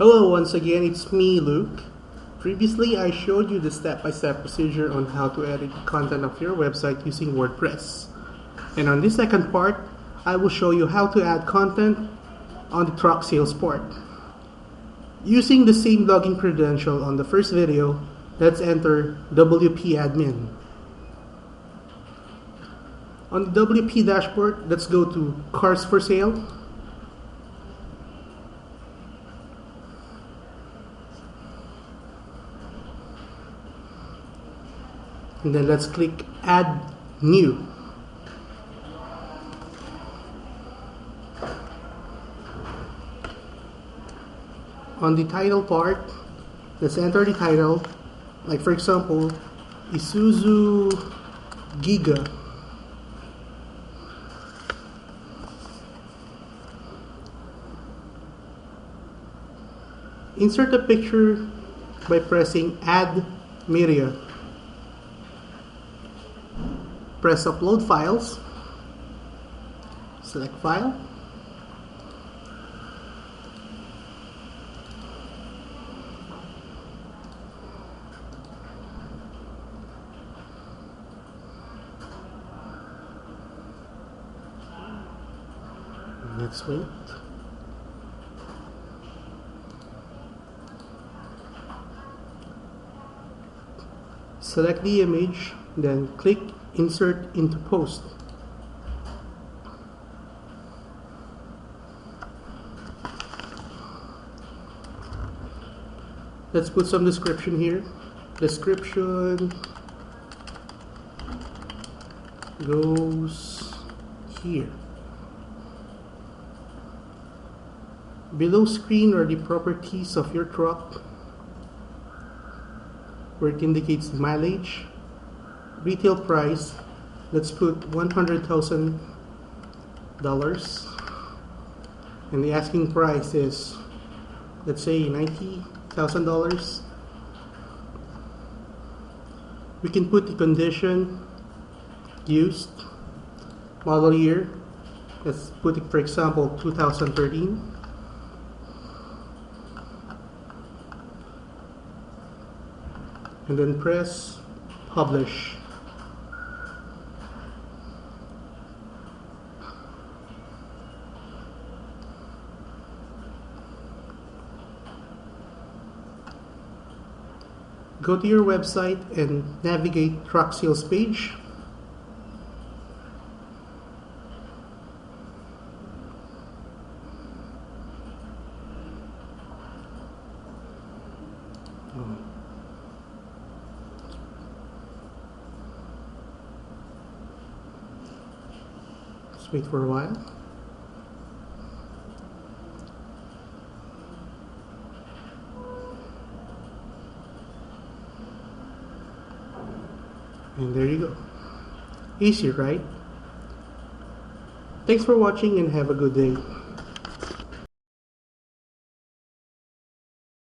Hello, once again, it's me, Luke. Previously, I showed you the step-by-step procedure on how to edit the content of your website using WordPress. And on this second part, I will show you how to add content on the truck sales part. Using the same login credential on the first video, let's enter WP admin. On the WP dashboard, let's go to Cars for Sale. And then let's click Add New. On the title part, let's enter the title, like for example, Isuzu Giga. Insert a picture by pressing Add Media. Press Upload Files. Select File. Let's wait. Select the image, then click Insert into Post. Let's put some description here. Description goes here. Below screen are the properties of your truck, where it indicates mileage. Retail price, let's put $100,000, and the asking price is, let's say, $90,000. We can put the condition, used, model year, let's put it, for example, 2013. And then press Publish. Go to your website and navigate truck sales page. Let's wait for a while. And there you go. Easy, right? Thanks for watching and have a good day.